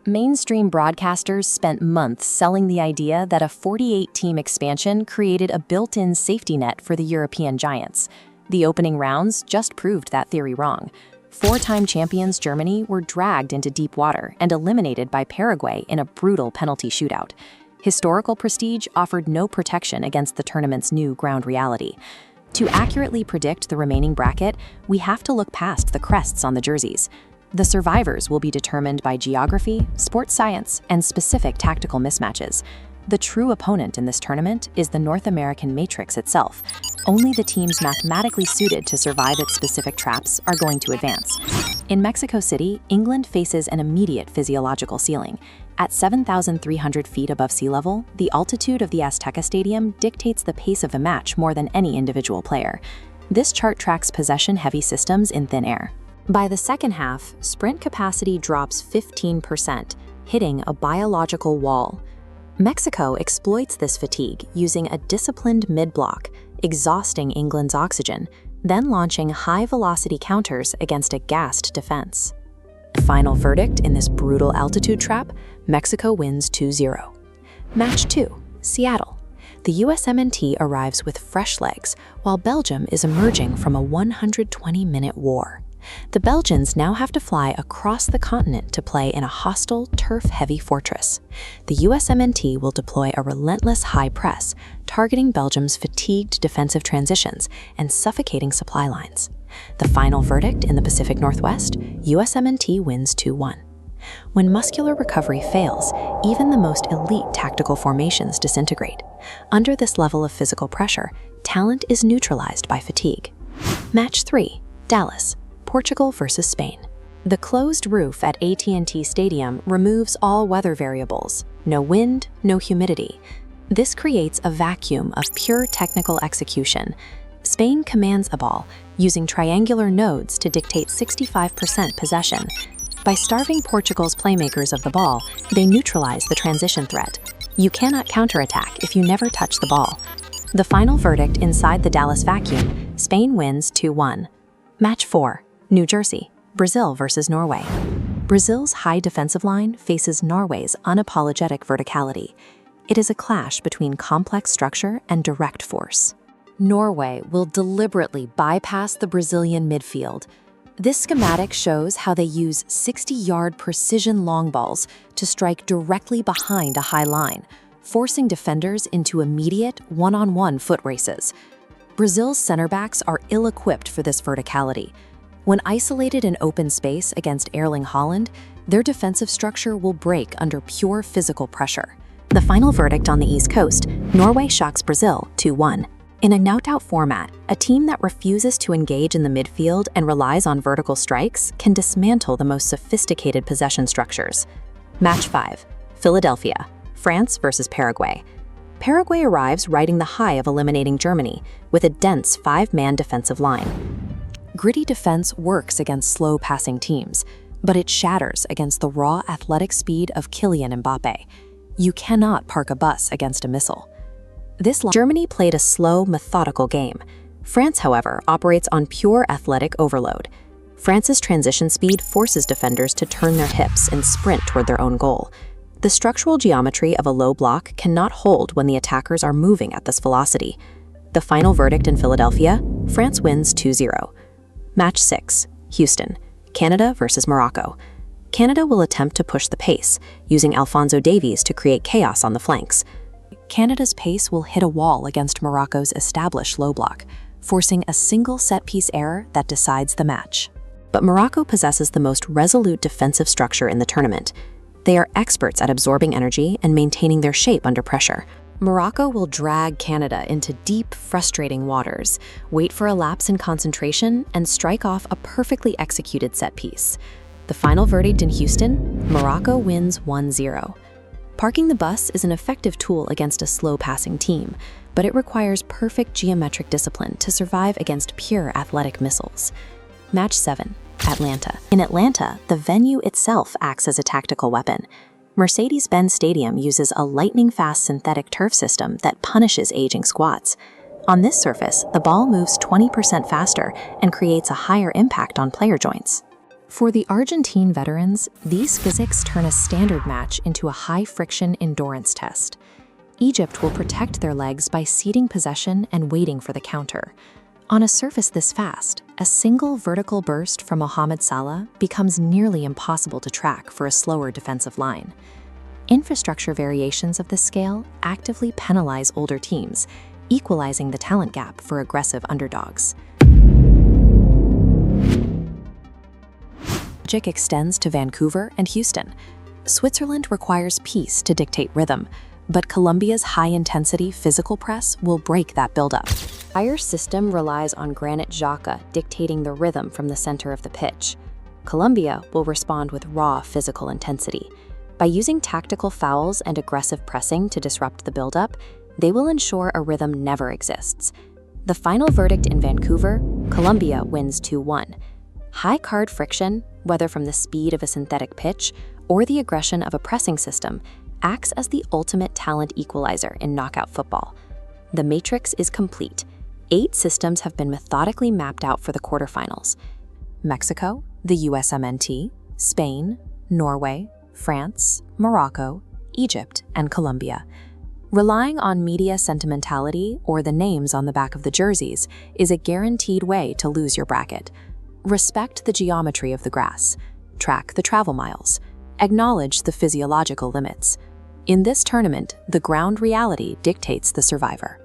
Mainstream broadcasters spent months selling the idea that a 48-team expansion created a built-in safety net for the European giants. The opening rounds just proved that theory wrong. Four-time champions Germany were dragged into deep water and eliminated by Paraguay in a brutal penalty shootout. Historical prestige offered no protection against the tournament's new ground reality. To accurately predict the remaining bracket, we have to look past the crests on the jerseys. The survivors will be determined by geography, sports science, and specific tactical mismatches. The true opponent in this tournament is the North American matrix itself. Only the teams mathematically suited to survive its specific traps are going to advance. In Mexico City, England faces an immediate physiological ceiling. At 7,300 feet above sea level, the altitude of the Azteca Stadium dictates the pace of the match more than any individual player. This chart tracks possession-heavy systems in thin air. By the second half, sprint capacity drops 15%, hitting a biological wall. Mexico exploits this fatigue using a disciplined mid-block, exhausting England's oxygen, then launching high-velocity counters against a gassed defense. Final verdict in this brutal altitude trap, Mexico wins 2-0. Match 2, Seattle. The USMNT arrives with fresh legs, while Belgium is emerging from a 120-minute war. The Belgians now have to fly across the continent to play in a hostile, turf-heavy fortress. The USMNT will deploy a relentless high press, targeting Belgium's fatigued defensive transitions and suffocating supply lines. The final verdict in the Pacific Northwest, USMNT wins 2-1. When muscular recovery fails, even the most elite tactical formations disintegrate. Under this level of physical pressure, talent is neutralized by fatigue. Match 3, Dallas. Portugal versus Spain. The closed roof at AT&T Stadium removes all weather variables. No wind, no humidity. This creates a vacuum of pure technical execution. Spain commands a ball, using triangular nodes to dictate 65% possession. By starving Portugal's playmakers of the ball, they neutralize the transition threat. You cannot counterattack if you never touch the ball. The final verdict inside the Dallas vacuum, Spain wins 2-1. Match 4. New Jersey, Brazil versus Norway. Brazil's high defensive line faces Norway's unapologetic verticality. It is a clash between complex structure and direct force. Norway will deliberately bypass the Brazilian midfield. This schematic shows how they use 60-yard precision long balls to strike directly behind a high line, forcing defenders into immediate one-on-one foot races. Brazil's center backs are ill-equipped for this verticality. When isolated in open space against Erling Haaland, their defensive structure will break under pure physical pressure. The final verdict on the East Coast, Norway shocks Brazil 2-1. In a knocked-out format, a team that refuses to engage in the midfield and relies on vertical strikes can dismantle the most sophisticated possession structures. Match 5, Philadelphia, France versus Paraguay. Paraguay arrives riding the high of eliminating Germany with a dense 5-man defensive line. Gritty defense works against slow-passing teams, but it shatters against the raw athletic speed of Kylian Mbappé. You cannot park a bus against a missile. Germany played a slow, methodical game. France, however, operates on pure athletic overload. France's transition speed forces defenders to turn their hips and sprint toward their own goal. The structural geometry of a low block cannot hold when the attackers are moving at this velocity. The final verdict in Philadelphia, France wins 2-0. Match 6, Houston, Canada versus Morocco. Canada will attempt to push the pace, using Alphonso Davies to create chaos on the flanks. Canada's pace will hit a wall against Morocco's established low block, forcing a single set-piece error that decides the match. But Morocco possesses the most resolute defensive structure in the tournament. They are experts at absorbing energy and maintaining their shape under pressure. Morocco will drag Canada into deep, frustrating waters, wait for a lapse in concentration, and strike off a perfectly executed set piece. The final verdict in Houston, Morocco wins 1-0. Parking the bus is an effective tool against a slow-passing team, but it requires perfect geometric discipline to survive against pure athletic missiles. Match 7, Atlanta. In Atlanta, the venue itself acts as a tactical weapon. Mercedes-Benz Stadium uses a lightning-fast synthetic turf system that punishes aging squats. On this surface, the ball moves 20% faster and creates a higher impact on player joints. For the Argentine veterans, these physics turn a standard match into a high-friction endurance test. Egypt will protect their legs by ceding possession and waiting for the counter. On a surface this fast, a single vertical burst from Mohamed Salah becomes nearly impossible to track for a slower defensive line. Infrastructure variations of this scale actively penalize older teams, equalizing the talent gap for aggressive underdogs. Logic extends to Vancouver and Houston. Switzerland requires peace to dictate rhythm, but Colombia's high-intensity physical press will break that buildup. Our system relies on granite Xhaka dictating the rhythm from the center of the pitch. Colombia will respond with raw physical intensity. By using tactical fouls and aggressive pressing to disrupt the buildup, they will ensure a rhythm never exists. The final verdict in Vancouver, Colombia wins 2-1. High card friction, whether from the speed of a synthetic pitch or the aggression of a pressing system, acts as the ultimate talent equalizer in knockout football. The matrix is complete. 8 systems have been methodically mapped out for the quarterfinals. Mexico, the USMNT, Spain, Norway, France, Morocco, Egypt, and Colombia. Relying on media sentimentality or the names on the back of the jerseys is a guaranteed way to lose your bracket. Respect the geometry of the grass. Track the travel miles. Acknowledge the physiological limits. In this tournament, the ground reality dictates the survivor.